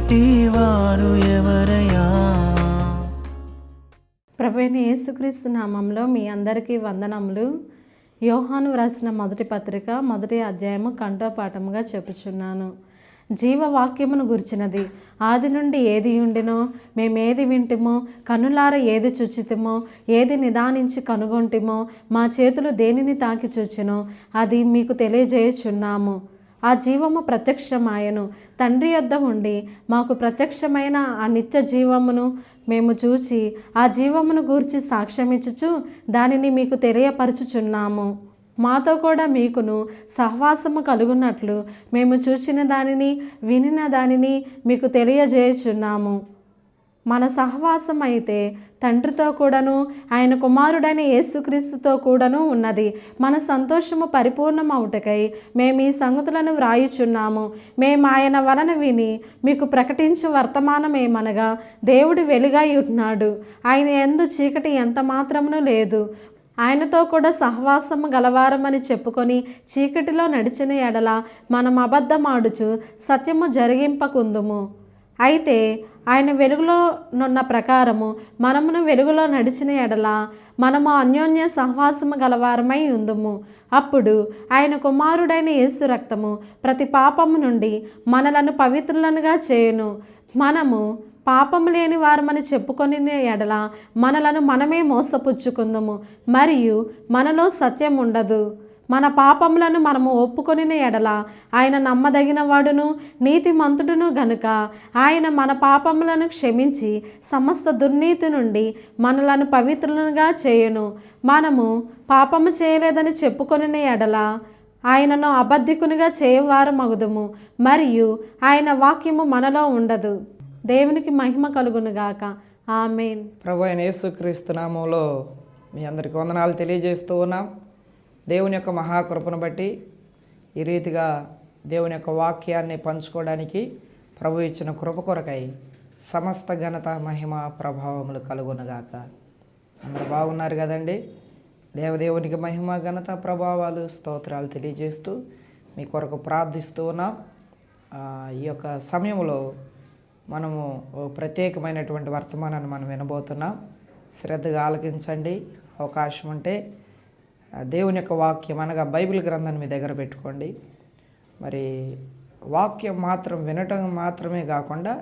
సాటి వారు ఎవరయ్యా? ప్రభువైన యేసుక్రీస్తు నామంలో మీ అందరికీ వందనములు. యోహాను వ్రాసిన మొదటి పత్రిక 1వ అధ్యాయము కంఠోపాఠముగా చెప్పుచున్నాను. జీవవాక్యమును గుర్చినది. ఆది నుండి ఏది ఉండినో, మేమేది వింటిమో, కన్నులార ఏది చూచితిమో, ఏది నిదానించి కనుగొంటిమో, మా చేతులు దేనిని తాకి చూచినో అది మీకు తెలియజేయుచున్నాము. ఆ జీవము ప్రత్యక్షమాయను, తండ్రి యొద్ద ఉండి మాకు ప్రత్యక్షమైన ఆ నిత్య జీవమును మేము చూచి ఆ జీవమును గూర్చి సాక్ష్యమిచ్చుచు దానిని మీకు తెలియపరచుచున్నాము. మాతో కూడా మీకును సహవాసము కలుగునట్లు మేము చూచిన దానిని వినిన దానిని మీకు తెలియజేయుచున్నాము. మన సహవాసం అయితే తండ్రితో కూడాను ఆయన కుమారుడైన యేసుక్రీస్తుతో కూడాను ఉన్నది. మన సంతోషము పరిపూర్ణమవుటకై మేము ఈ సంగతులను వ్రాయుచున్నాము. మేము ఆయన వలన విని మీకు ప్రకటించు వర్తమానమేమనగా, దేవుడు వెలుగై ఉన్నాడు, ఆయన యందు చీకటి ఎంత మాత్రమును లేదు. ఆయనతో కూడా సహవాసము గలవారమని చెప్పుకొని చీకటిలో నడిచిన ఎడల మనం అబద్ధమాడుచు సత్యము జరిగింపకుందుము. అయితే ఆయన వెలుగులో నున్న ప్రకారము మనమును వెలుగులో నడిచిన ఎడల మనము అన్యోన్య సహవాసము గలవారమై ఉందుము. అప్పుడు ఆయన కుమారుడైన యేసు రక్తము ప్రతి పాపము నుండి మనలను పవిత్రులనుగా చేయును. మనము పాపము లేని వారమని చెప్పుకొని ఎడల మనలను మనమే మోసపుచ్చుకుందుము, మరియు మనలో సత్యం ఉండదు. మన పాపములను మనము ఒప్పుకొని ఎడల ఆయన నమ్మదగిన వాడును నీతిమంతుడును గనుక ఆయన మన పాపములను క్షమించి సమస్త దుర్నీతి నుండి మనలను పవిత్రులుగా చేయును. మనము పాపము చేయలేదని చెప్పుకొని ఎడల ఆయనను అబద్ధికునిగా చేయవారమగుదుము, మరియు ఆయన వాక్యము మనలో ఉండదు. దేవునికి మహిమ కలుగునుగాక. ఆమేన్. ప్రభువైన యేసుక్రీస్తు నామములో మీ అందరికీ వందనాలు తెలియజేస్తూ ఉన్నాం. దేవుని యొక్క మహాకృపను బట్టి ఈ రీతిగా దేవుని యొక్క వాక్యాన్ని పంచుకోవడానికి ప్రభు ఇచ్చిన కృప కొరకై సమస్త ఘనత మహిమ ప్రభావములు కలుగునగాక. అందరూ బాగున్నారు కదండి? దేవదేవునికి మహిమ ఘనత ప్రభావాలు స్తోత్రాలు తెలియజేస్తూ మీ కొరకు ప్రార్థిస్తూ ఉన్నాం. ఈ యొక్క సమయంలో మనము ప్రత్యేకమైనటువంటి వర్తమానాన్ని మనం వినబోతున్నాం. శ్రద్ధగా ఆలకించండి. అవకాశం ఉంటే దేవుని యొక్క వాక్యం అనగా బైబిల్ గ్రంథాన్ని మీ దగ్గర పెట్టుకోండి. మరి వాక్యం మాత్రం వినటం మాత్రమే కాకుండా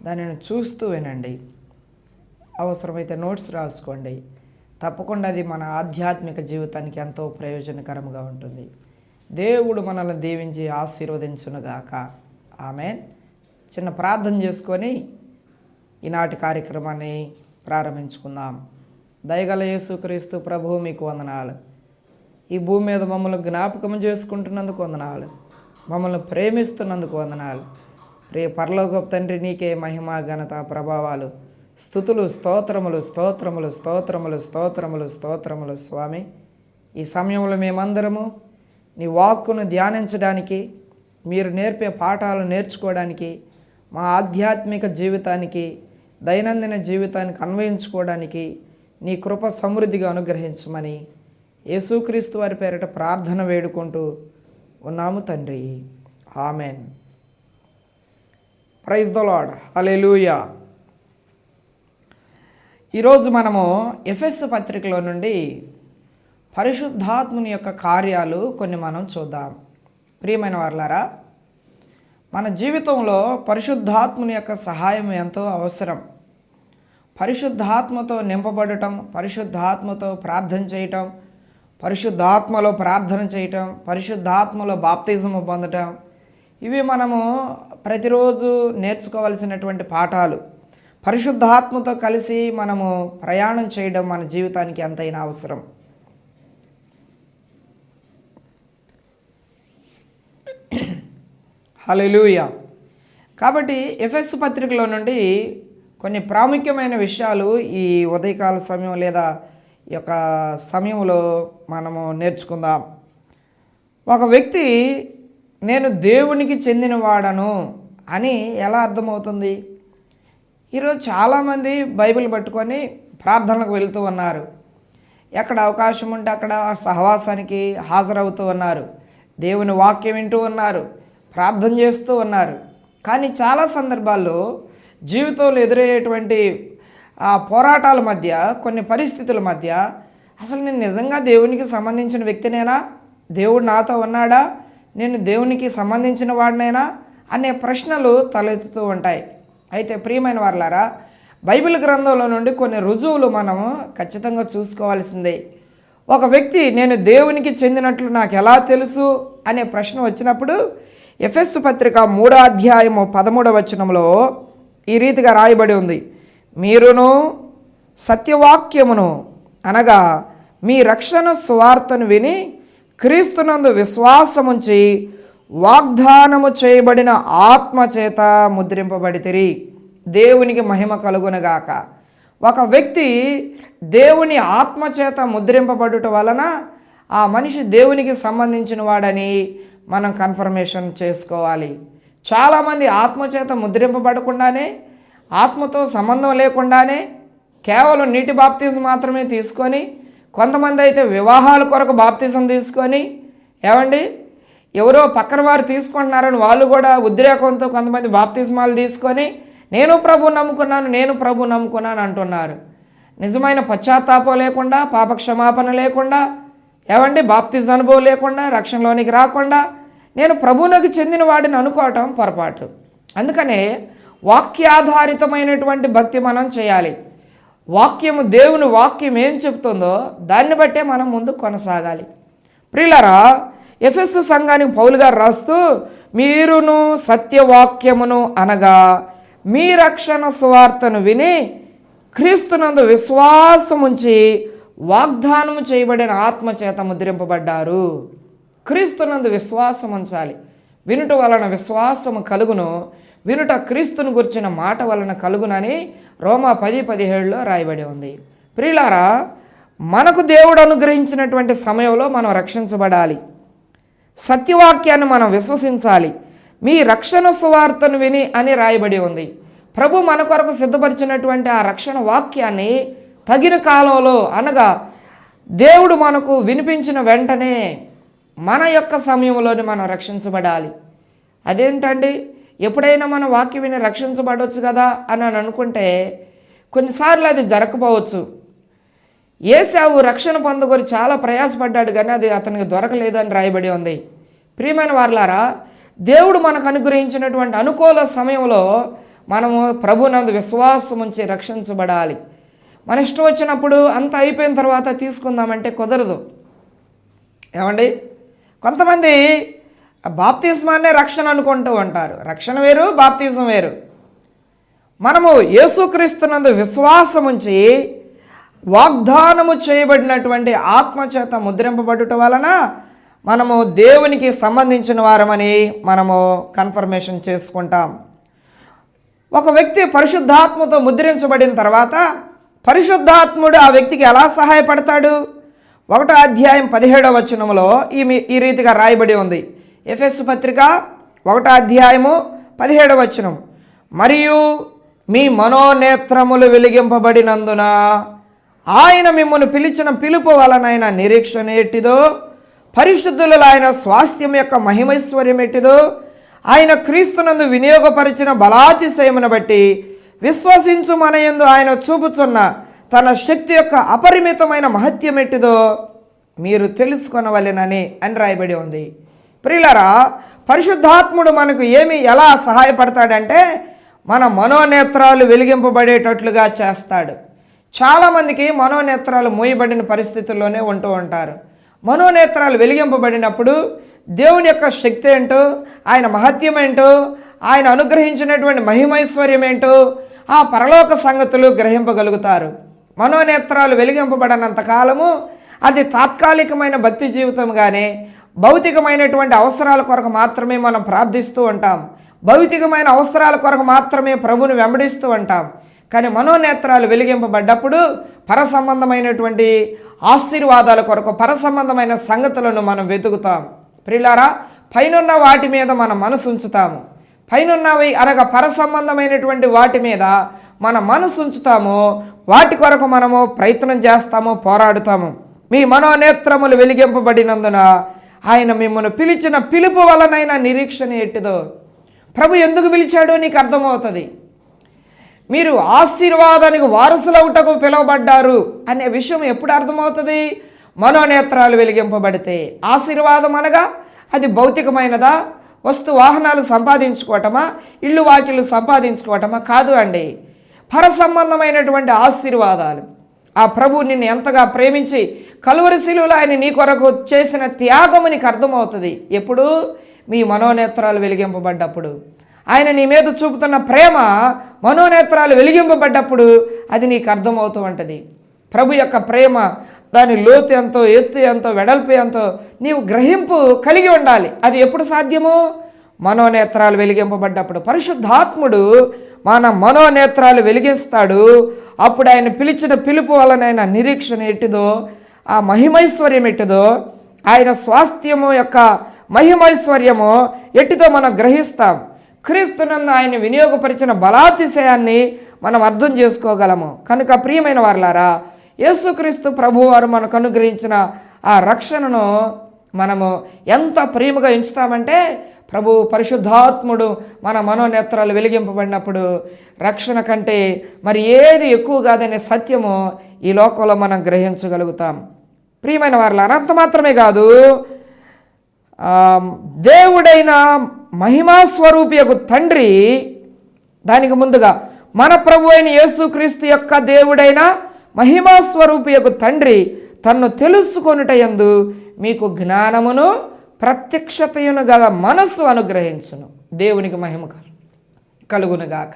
దానిని చూస్తూ వినండి. అవసరమైతే నోట్స్ రాసుకోండి. తప్పకుండా అది మన ఆధ్యాత్మిక జీవితానికి ఎంతో ప్రయోజనకరంగా ఉంటుంది. దేవుడు మనల్ని దీవించి ఆశీర్వదించునుగాక. ఆమేన్. చిన్న ప్రార్థన చేసుకొని ఈనాటి కార్యక్రమాన్ని ప్రారంభించుకుందాం. దయగల యేసుక్రీస్తు ప్రభువు మీకు వందనాలు. ఈ భూమి మీద మమ్మల్ని జ్ఞాపకం చేసుకుంటున్నందుకు వందనాలు. మమ్మల్ని ప్రేమిస్తున్నందుకు వందనాలు. ప్రియ పరలోకపు తండ్రి, నీకే మహిమ ఘనత ప్రభావాలు స్తుతులు స్తోత్రములు స్తోత్రములు స్తోత్రములు స్తోత్రములు స్తోత్రములు స్వామి. ఈ సమయంలో మేమందరము నీ వాక్కును ధ్యానించడానికి, మీరు నేర్పే పాఠాలు నేర్చుకోవడానికి, మా ఆధ్యాత్మిక జీవితానికి దైనందిన జీవితానికి అన్వయించుకోవడానికి నీ కృప సమృద్ధిగా అనుగ్రహించమని యేసుక్రీస్తు వారి పేరిట ప్రార్థన వేడుకుంటూ ఉన్నాము తండ్రి. Amen. Praise the lord. Hallelujah. ఈరోజు మనము ఎఫెసు పత్రికలో నుండి పరిశుద్ధాత్ముని యొక్క కార్యాలు కొన్ని మనం చూద్దాం. ప్రియమైన వారలారా, మన జీవితంలో పరిశుద్ధాత్ముని యొక్క సహాయం ఎంతో అవసరం. పరిశుద్ధాత్మతో నింపబడటం, పరిశుద్ధాత్మతో ప్రార్థన చేయటం, పరిశుద్ధాత్మలో ప్రార్థన చేయటం, పరిశుద్ధాత్మలో బాప్తిజము పొందటం, ఇవి మనము ప్రతిరోజు నేర్చుకోవాల్సినటువంటి పాఠాలు. పరిశుద్ధాత్మతో కలిసి మనము ప్రయాణం చేయడం మన జీవితానికి ఎంతైనా అవసరం. హల్లెలూయా. కాబట్టి ఎఫెసు పత్రికలో నుండి కొన్ని ప్రాముఖ్యమైన విషయాలు ఈ ఉదయకాల సమయం లేదా ఈ యొక్క సమయంలో మనము నేర్చుకుందాం. ఒక వ్యక్తి నేను దేవునికి చెందినవాడను అని ఎలా అర్థమవుతుంది? ఈరోజు చాలామంది బైబిల్ పట్టుకొని ప్రార్థనలకు వెళుతూ ఉన్నారు. ఎక్కడ అవకాశం ఉంటే అక్కడ సహవాసానికి హాజరవుతూ ఉన్నారు. దేవుని వాక్యం వింటూ ఉన్నారు, ప్రార్థన చేస్తూ ఉన్నారు. కానీ చాలా సందర్భాల్లో జీవితంలో ఎదురయ్యేటువంటి ఆ పోరాటాల మధ్య, కొన్ని పరిస్థితుల మధ్య అసలు నేను నిజంగా దేవునికి సంబంధించిన వ్యక్తినేనా, దేవుడు నాతో ఉన్నాడా, నేను దేవునికి సంబంధించిన వాడినైనా అనే ప్రశ్నలు తలెత్తుతూ ఉంటాయి. అయితే ప్రియమైన వారలారా, బైబిల్ గ్రంథంలో నుండి కొన్ని రుజువులు మనము ఖచ్చితంగా చూసుకోవాల్సిందే. ఒక వ్యక్తి నేను దేవునికి చెందినట్లు నాకు ఎలా తెలుసు అనే ప్రశ్న వచ్చినప్పుడు ఎఫెసు పత్రిక 3వ అధ్యాయము 13వ వచనంలో ఈ రీతిగా రాయబడి ఉంది, మీరును సత్యవాక్యమును అనగా మీ రక్షణ సువార్తను విని క్రీస్తునందు విశ్వాసముంచి వాగ్దానము చేయబడిన ఆత్మ చేత ముద్రింపబడితిరి. దేవునికి మహిమ కలుగునగాక. ఒక వ్యక్తి దేవుని ఆత్మ చేత ముద్రింపబడుట వలన ఆ మనిషి దేవునికి సంబంధించిన వాడని మనం కన్ఫర్మేషన్ చేసుకోవాలి. చాలామంది ఆత్మచేత ముద్రింపబడకుండానే, ఆత్మతో సంబంధం లేకుండానే కేవలం నీటి బాప్తిజం మాత్రమే తీసుకొని, కొంతమంది అయితే వివాహాల కొరకు బాప్తిజం తీసుకొని, ఏమండి ఎవరో పక్కన వారు తీసుకుంటున్నారని వాళ్ళు కూడా ఉద్రేకంతో కొంతమంది బాప్తిజమాలు తీసుకొని నేను ప్రభు నమ్ముకున్నాను అంటున్నారు. నిజమైన పశ్చాత్తాపం లేకుండా, పాప క్షమాపణ లేకుండా, ఏమండి బాప్తిజం అనుభవం లేకుండా, రక్షణలోనికి రాకుండా నేను ప్రభువునకు చెందిన వాడిని అనుకోవటం పొరపాటు. అందుకనే వాక్యాధారితమైనటువంటి భక్తి మనం చేయాలి. వాక్యము, దేవుని వాక్యం ఏం చెప్తుందో దాన్ని బట్టే మనం ముందు కొనసాగాలి. ప్రియులారా, ఎఫెసు సంఘానికి పౌలు గారు రాస్తూ, మీరును సత్యవాక్యమును అనగా మీ రక్షణ సువార్తను విని క్రీస్తునందు విశ్వాసముంచి వాగ్దానము చేయబడిన ఆత్మచేత ముద్రింపబడ్డారు. క్రీస్తునందు విశ్వాసం ఉంచాలి. వినుట వలన విశ్వాసము కలుగును, వినుట క్రీస్తును గుర్చిన మాట వలన కలుగునని రోమా 10:17 రాయబడి ఉంది. ప్రియులారా, మనకు దేవుడు అనుగ్రహించినటువంటి సమయంలో మనం రక్షించబడాలి. సత్యవాక్యాన్ని మనం విశ్వసించాలి. మీ రక్షణ సువార్తను విని అని రాయబడి ఉంది. ప్రభు మన కొరకు సిద్ధపరిచినటువంటి ఆ రక్షణ వాక్యాన్ని తగిన కాలంలో, అనగా దేవుడు మనకు వినిపించిన వెంటనే మన యొక్క సమయంలోనే మనం రక్షించబడాలి. అదేంటండి, ఎప్పుడైనా మనం వాక్యం విని రక్షించబడవచ్చు కదా అని అనుకుంటే కొన్నిసార్లు అది జరగకపోవచ్చు. ఏశావు రక్షణ పొందుకొని చాలా ప్రయాసపడ్డాడు, కానీ అది అతనికి దొరకలేదని రాయబడి ఉంది. ప్రియమైన వారలారా, దేవుడు మనకు అనుగ్రహించినటువంటి అనుకూల సమయంలో మనము ప్రభునందు విశ్వాసం ఉంచి రక్షించబడాలి. మన ఇష్టం వచ్చినప్పుడు అంత అయిపోయిన తర్వాత తీసుకుందామంటే కుదరదు. ఏమండి, కొంతమంది బాప్తిస్మాన్నే రక్షణ అనుకుంటూ ఉంటారు. రక్షణ వేరు, బాప్తిజం వేరు. మనము యేసుక్రీస్తునందు విశ్వాసం ఉంచి వాగ్దానము చేయబడినటువంటి ఆత్మచేత ముద్రింపబడుట వలన మనము దేవునికి సంబంధించిన వారమని మనము కన్ఫర్మేషన్ చేసుకుంటాం. ఒక వ్యక్తి పరిశుద్ధాత్మతో ముద్రించబడిన తర్వాత పరిశుద్ధాత్ముడు ఆ వ్యక్తికి ఎలా సహాయపడతాడు? 1వ అధ్యాయం 17వ వచనంలో ఈ రీతిగా రాయబడి ఉంది. ఎఫెసు పత్రిక 1వ అధ్యాయము 17వ వచనం, మరియు మీ మనోనేత్రములు వెలిగింపబడినందున ఆయన మిమ్మల్ని పిలిచిన పిలుపు వలనైన నిరీక్షణ ఎట్టిదో, పరిశుద్ధులలో ఆయన స్వాస్థ్యం యొక్క మహిమైశ్వర్యం ఎట్టిదో, ఆయన క్రీస్తునందు వినియోగపరిచిన బలాతిశయమును బట్టి విశ్వసించు మన యందు ఆయన చూపుచున్న తన శక్తి యొక్క అపరిమితమైన మహత్యం ఎట్టిదో మీరు తెలుసుకొనవలెనని అని రాయబడి ఉంది. ప్రియులారా, పరిశుద్ధాత్ముడు మనకు ఎలా సహాయపడతాడంటే మన మనోనేత్రాలు వెలిగింపబడేటట్లుగా చేస్తాడు. చాలామందికి మనోనేత్రాలు మూయబడిన పరిస్థితుల్లోనే ఉంటూ ఉంటారు. మనోనేత్రాలు వెలిగింపబడినప్పుడు దేవుని యొక్క శక్తి ఏంటో, ఆయన మహత్యం ఏంటో, ఆయన అనుగ్రహించినటువంటి మహిమైశ్వర్యం ఏంటో, ఆ పరలోక సంగతులు గ్రహింపగలుగుతారు. మనోనేత్రాలు వెలిగింపబడినంత కాలము అది తాత్కాలికమైన భక్తి జీవితం, కానీ భౌతికమైనటువంటి అవసరాల కొరకు మాత్రమే మనం ప్రార్థిస్తూ ఉంటాం. భౌతికమైన అవసరాల కొరకు మాత్రమే ప్రభువుని వెంబడిస్తూ ఉంటాం. కానీ మనోనేత్రాలు వెలిగింపబడ్డప్పుడు పరసంబంధమైనటువంటి ఆశీర్వాదాల కొరకు, పరసంబంధమైన సంగతులను మనం వెతుకుతాం. ప్రియులారా, పైనున్న వాటి మీద మన మనసు ఉంచుతాము. పైనున్నవి అనగా పరసంబంధమైనటువంటి వాటి మీద మన మనసు ఉంచుతాము. వాటి కొరకు మనము ప్రయత్నం చేస్తాము, పోరాడుతాము. మీ మనోనేత్రములు వెలిగింపబడినందున ఆయన మిమ్మల్ని పిలిచిన పిలుపు వలనైనా నిరీక్షణ ఎట్టిదో. ప్రభు ఎందుకు పిలిచాడో నీకు అర్థమవుతుంది. మీరు ఆశీర్వాదానికి వారసులవుటకు పిలువబడ్డారు అనే విషయం ఎప్పుడు అర్థమవుతుంది? మనోనేత్రాలు వెలిగింపబడితే. ఆశీర్వాదం అనగా అది భౌతికమైనదా, వస్తు వాహనాలు సంపాదించుకోవటమా, ఇళ్ళు వాకిళ్ళు సంపాదించుకోవటమా? కాదు అండి. పర సంబంధమైనటువంటి ఆశీర్వాదాలు. ఆ ప్రభు నిన్ను ఎంతగా ప్రేమించి కలువరి శిలువలో ఆయన నీ కొరకు చేసిన త్యాగము నీకు అర్థమవుతుంది. ఎప్పుడు? మీ మనోనేత్రాలు వెలిగింపబడ్డప్పుడు. ఆయన నీ మీద చూపుతున్న ప్రేమ మనోనేత్రాలు వెలిగింపబడ్డప్పుడు అది నీకు అర్థమవుతూ ఉంటుంది. ప్రభు యొక్క ప్రేమ, దాని లోతు ఎంతో, ఎత్తు ఎంతో, వెడల్పు ఎంతో నీవు గ్రహింపు కలిగి ఉండాలి. అది ఎప్పుడు సాధ్యము? మనోనేత్రాలు వెలిగింపబడ్డప్పుడు. పరిశుద్ధాత్ముడు మన మనోనేత్రాలు వెలిగిస్తాడు. అప్పుడు ఆయన పిలిచిన పిలుపు వలనైన నిరీక్షణ ఎట్టిదో, ఆ మహిమైశ్వర్యం ఎట్టిదో, ఆయన స్వాస్థ్యము యొక్క మహిమైశ్వర్యము ఎట్టిదో మనం గ్రహిస్తాం. క్రీస్తునందు ఆయన వినియోగపరిచిన బలాతిశయాన్ని మనం అర్థం చేసుకోగలము. కనుక ప్రియమైన వారలారా, యేసుక్రీస్తు ప్రభువారు మనకు అనుగ్రహించిన ఆ రక్షణను మనము ఎంత ప్రేమగా ఎంచుతామంటే, ప్రభు పరిశుద్ధాత్ముడు మన మనోనేత్రాలు వెలిగింపబడినప్పుడు రక్షణ కంటే మరి ఏది ఎక్కువ కాదనే సత్యము ఈ లోకంలో మనం గ్రహించగలుగుతాం. ప్రియమైన వారలారా, అంత మాత్రమే కాదు, దేవుడైన మహిమాస్వరూపియకు తండ్రి, దానికి ముందుగా మన ప్రభు అయిన యేసుక్రీస్తు యొక్క దేవుడైన మహిమాస్వరూపియకు తండ్రి తన్ను తెలుసుకొనుటయందు మీకు జ్ఞానమును ప్రత్యక్షతయును గల మనస్సు అనుగ్రహించును. దేవునికి మహిమ కలుగునుగాక.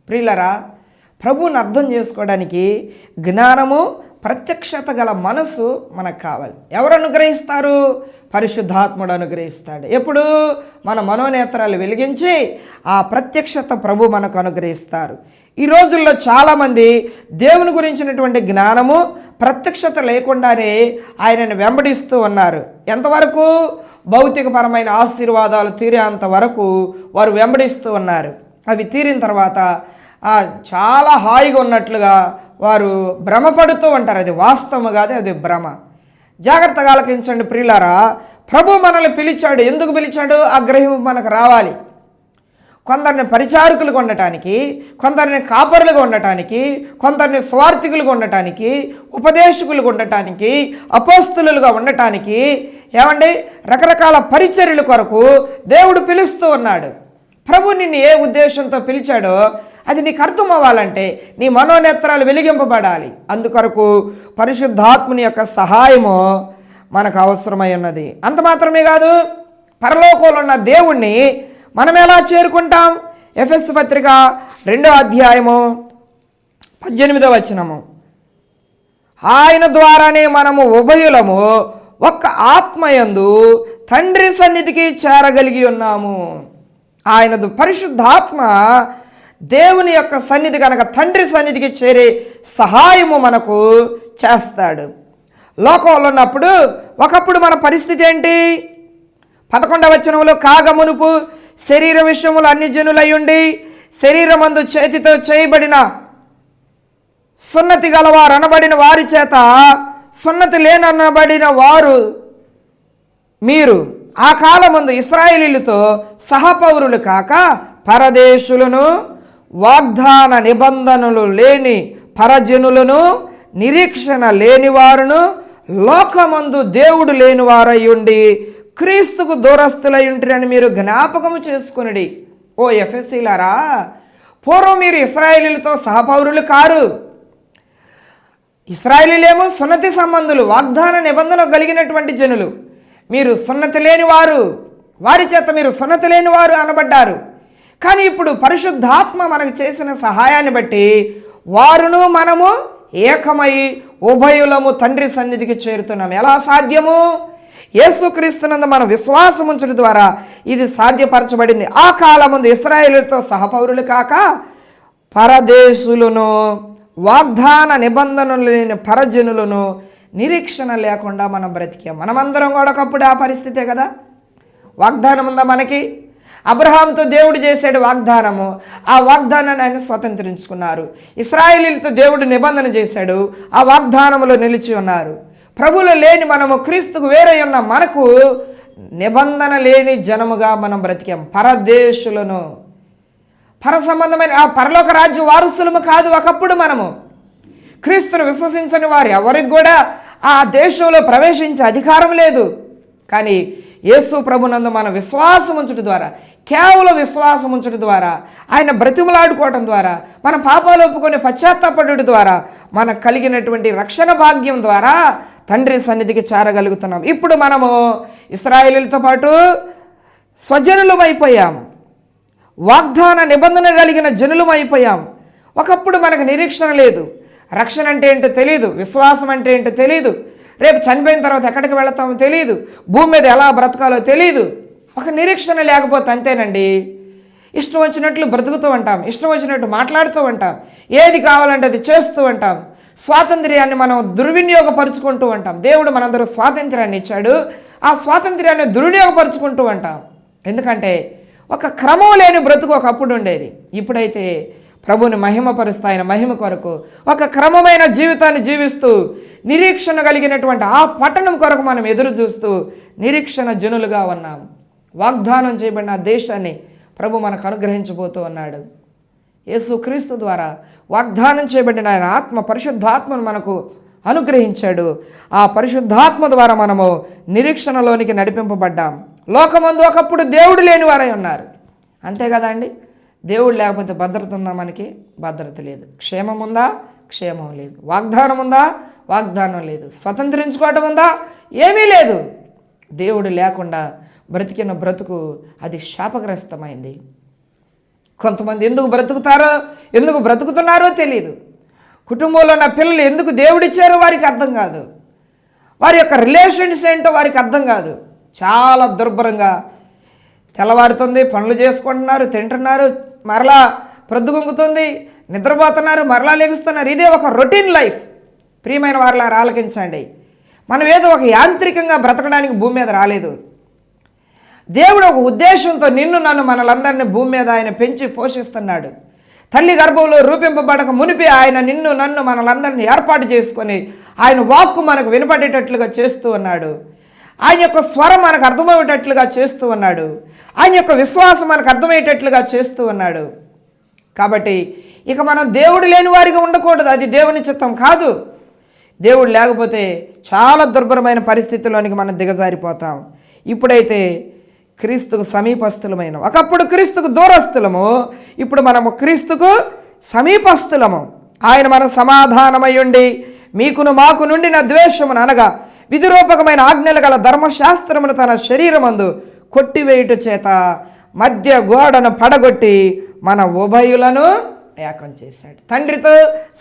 ప్రియులరా, ప్రభువుని అర్థం చేసుకోవడానికి జ్ఞానము, ప్రత్యక్షత గల మనస్సు మనకు కావాలి. ఎవరు అనుగ్రహిస్తారు? పరిశుద్ధాత్ముడు అనుగ్రహిస్తాడు. ఎప్పుడు? మన మనోనేత్రాలు వెలిగించి ఆ ప్రత్యక్షత ప్రభు మనకు అనుగ్రహిస్తారు. ఈ రోజుల్లో చాలామంది దేవుని గురించినటువంటి జ్ఞానము, ప్రత్యక్షత లేకుండానే ఆయనను వెంబడిస్తూ ఉన్నారు. ఎంతవరకు? భౌతికపరమైన ఆశీర్వాదాలు తీరేంత వరకు వారు వెంబడిస్తూ ఉన్నారు. అవి తీరిన తర్వాత చాలా హాయిగా ఉన్నట్లుగా వారు భ్రమపడుతూ ఉంటారు. అది వాస్తవం కాదు, అది భ్రమ. జాగ్రత్తగా ఆలకించండి ప్రియులారా. ప్రభు మనల్ని పిలిచాడు. ఎందుకు పిలిచాడు? ఆ గ్రహింపు మనకు రావాలి. కొందరిని పరిచారకులుగా ఉండటానికి, కొందరిని కాపరులుగా ఉండటానికి, కొందరిని స్వార్థికులుగా ఉండటానికి, ఉపదేశకులుగా ఉండటానికి, అపోస్తులుగా ఉండటానికి, ఏమండి, రకరకాల పరిచర్యల కొరకు దేవుడు పిలుస్తూ ఉన్నాడు. ప్రభు నిన్ను ఏ ఉద్దేశంతో పిలిచాడో అది నీకు అర్థం అవ్వాలంటే నీ మనోనేత్రాలు వెలిగింపబడాలి. అందుకొరకు పరిశుద్ధాత్ముని యొక్క సహాయము మనకు అవసరమై ఉన్నది. అంత మాత్రమే కాదు, పరలోకంలో ఉన్న దేవుణ్ణి మనం ఎలా చేరుకుంటాం? ఎఫెసు పత్రిక 2వ అధ్యాయము 18వ వచనము, ఆయన ద్వారానే మనము ఉభయులము ఒక్క ఆత్మయందు తండ్రి సన్నిధికి చేరగలిగి ఉన్నాము. ఆయన పరిశుద్ధాత్మ దేవుని యొక్క సన్నిధి కనుక తండ్రి సన్నిధికి చేరే సహాయము మనకు చేస్తాడు. లోకంలో ఉన్నప్పుడు ఒకప్పుడు మన పరిస్థితి ఏంటి? 11వ వచనంలో, కాగా మునుపు శరీర విషయములు అన్ని జనులయ్యుండి శరీరమందు చేతితో చేయబడిన సున్నతి గలవారు అనబడిన వారి చేత సున్నతి లేననబడిన వారు మీరు ఆ కాలమందు ఇశ్రాయేలీయులతో సహపౌరులు కాక పరదేశులను, వాగ్దాన నిబంధనలు లేని పరజనులను, నిరీక్షణ లేని వారును, లోకమందు దేవుడు లేని వారయ్యుండి క్రీస్తుకు దూరస్తులయ్యుంటారని మీరు జ్ఞాపకము చేసుకునుడి. ఓ ఎఫెసీలారా, పూర్వం మీరు ఇశ్రాయేలీయులతో సహపౌరులు కారు. ఇశ్రాయేలీయులేమో సున్నతి సంబంధులు, వాగ్దాన నిబంధన కలిగినటువంటి జనులు. మీరు సున్నతి లేని వారు, వారి చేత మీరు సున్నతి లేని వారు అనబడ్డారు. కానీ ఇప్పుడు పరిశుద్ధాత్మ మనకు చేసిన సహాయాన్ని బట్టి వారును మనము ఏకమై ఉభయులము తండ్రి సన్నిధికి చేరుతున్నాం. ఎలా సాధ్యము? యేసుక్రీస్తునందు మన విశ్వాసం ఉంచడం ద్వారా ఇది సాధ్యపరచబడింది. ఆ కాలమందు ఇశ్రాయేలుతో సహపౌరులు కాక పరదేశులను, వాగ్దాన నిబంధనలు లేని పరజనులను, నిరీక్షణ లేకుండా మనం బ్రతికాం. మనమందరం కూడా ఒకప్పుడు ఆ పరిస్థితే కదా. వాగ్దానం ఉందా మనకి? అబ్రహాంతో దేవుడు చేసాడు వాగ్దానము. ఆ వాగ్దానాన్ని ఆయన స్వతంత్రించుకున్నారు. ఇశ్రాయేలీయులతో దేవుడు నిబంధన చేశాడు. ఆ వాగ్దానములో నిలిచి ఉన్నారు. ప్రభువులో లేని మనము, క్రీస్తుకు వేరై ఉన్న మనకు నిబంధన లేని జనముగా మనం బ్రతికాం. పరదేశులను సంబంధమైన ఆ పరలోక రాజ్య వారసులము కాదు ఒకప్పుడు మనము. క్రీస్తును విశ్వసించని వారు ఎవరికి కూడా ఆ దేశంలో ప్రవేశించే అధికారం లేదు. కానీ యేసు ప్రభునందు మన విశ్వాసం ఉంచడం ద్వారా, కేవలం విశ్వాసం ఉంచడం ద్వారా, ఆయన బ్రతిమలాడుకోవటం ద్వారా, మన పాపాలు ఒప్పుకొని పశ్చాత్తాపడడం ద్వారా మనకు కలిగినటువంటి రక్షణ భాగ్యం ద్వారా తండ్రి సన్నిధికి చేరగలుగుతున్నాం. ఇప్పుడు మనము ఇశ్రాయేలీయులతో పాటు స్వజనులం అయిపోయాం, వాగ్దాన నిబంధన కలిగిన జనులం అయిపోయాం. ఒకప్పుడు మనకు నిరీక్షణ లేదు, రక్షణ అంటే ఏంటో తెలియదు, విశ్వాసం అంటే ఏంటో తెలియదు, రేపు చనిపోయిన తర్వాత ఎక్కడికి వెళతామో తెలియదు, భూమి మీద ఎలా బ్రతకాలో తెలియదు. ఒక నిరీక్షణ లేకపోతే అంతేనండి, ఇష్టం వచ్చినట్లు బ్రతుకుతూ ఉంటాం, ఇష్టం వచ్చినట్టు మాట్లాడుతూ ఉంటాం, ఏది కావాలంటే అది చేస్తూ ఉంటాం, స్వాతంత్ర్యాన్ని మనం దుర్వినియోగపరుచుకుంటూ ఉంటాం. దేవుడు మనందరూ స్వాతంత్ర్యాన్ని ఇచ్చాడు, ఆ స్వాతంత్ర్యాన్ని దుర్వినియోగపరుచుకుంటూ ఉంటాం. ఎందుకంటే ఒక క్రమం లేని బ్రతుకు ఒకప్పుడు ఉండేది. ఇప్పుడైతే ప్రభుని మహిమపరుస్తూ ఆయన మహిమ కొరకు ఒక క్రమమైన జీవితాన్ని జీవిస్తూ నిరీక్షణ కలిగినటువంటి ఆ పట్టణం కొరకు మనం ఎదురు చూస్తూ నిరీక్షణ జనులుగా ఉన్నాం. వాగ్దానం చేయబడిన దేశాన్ని ప్రభు మనకు అనుగ్రహించబోతూ ఉన్నాడు. యేసుక్రీస్తు ద్వారా వాగ్దానం చేయబడిన ఆయన ఆత్మ, పరిశుద్ధాత్మను మనకు అనుగ్రహించాడు. ఆ పరిశుద్ధాత్మ ద్వారా మనము నిరీక్షణలోనికి నడిపింపబడ్డాం. లోకమందు ఒకప్పుడు దేవుడు లేని వారై ఉన్నారు, అంతే కదా అండి. దేవుడు లేకపోతే భద్రత ఉందా? మనకి భద్రత లేదు. క్షేమం ఉందా? క్షేమం లేదు. వాగ్దానం ఉందా? వాగ్దానం లేదు. స్వతంత్రించుకోవటం ఉందా? ఏమీ లేదు. దేవుడు లేకుండా బ్రతికిన బ్రతుకు అది శాపగ్రస్తమైంది. కొంతమంది ఎందుకు బ్రతుకుతారో, ఎందుకు బ్రతుకుతున్నారో తెలియదు. కుటుంబంలో ఉన్న పిల్లలు ఎందుకు దేవుడిచ్చారో వారికి అర్థం కాదు. వారి యొక్క రిలేషన్స్ ఏంటో వారికి అర్థం కాదు. చాలా దుర్భరంగా తెల్లవారుతుంది, పనులు చేసుకుంటున్నారు, తింటున్నారు, మరలా ప్రొద్దుగుంగుతుంది, నిద్రపోతున్నారు, మరలా లెగుస్తున్నారు. ఇదే ఒక రొటీన్ లైఫ్. ప్రియమైన వారిలారా ఆలకించండి, మనం ఏదో ఒక యాంత్రికంగా బ్రతకడానికి భూమి మీద రాలేదు. దేవుడు ఒక ఉద్దేశంతో నిన్ను నన్ను మనలందరినీ భూమి మీద ఆయన పెంచి పోషిస్తున్నాడు. తల్లి గర్భంలో రూపింపబడక మునిపి ఆయన నిన్ను నన్ను మనలందరినీ ఏర్పాటు చేసుకొని ఆయన వాక్కు మనకు వినపడేటట్లుగా చేస్తూ ఉన్నాడు. ఆయన యొక్క స్వరం మనకు అర్థమయ్యేటట్లుగా చేస్తూ ఉన్నాడు. ఆయన యొక్క విశ్వాసం మనకు అర్థమయ్యేటట్లుగా చేస్తూ ఉన్నాడు. కాబట్టి ఇక మనం దేవుడు లేని వారిగా ఉండకూడదు, అది దేవుని చిత్తం కాదు. దేవుడు లేకపోతే చాలా దుర్భరమైన పరిస్థితుల్లోనికి మనం దిగజారిపోతాం. ఇప్పుడైతే క్రీస్తుకు సమీపస్థులమైన, ఒకప్పుడు క్రీస్తుకు దూరస్థులము, ఇప్పుడు మనము క్రీస్తుకు సమీపస్థులము. ఆయన మన సమాధానమయ్యుండి మీకును మాకు నుండిన ద్వేషమును అనగా విధిరూపకమైన ఆజ్ఞలు గల ధర్మశాస్త్రమును తన శరీరమందు కొట్టివేయుట చేత మధ్య గోడను పడగొట్టి మన ఉభయులను ఏకం చేశాడు. తండ్రితో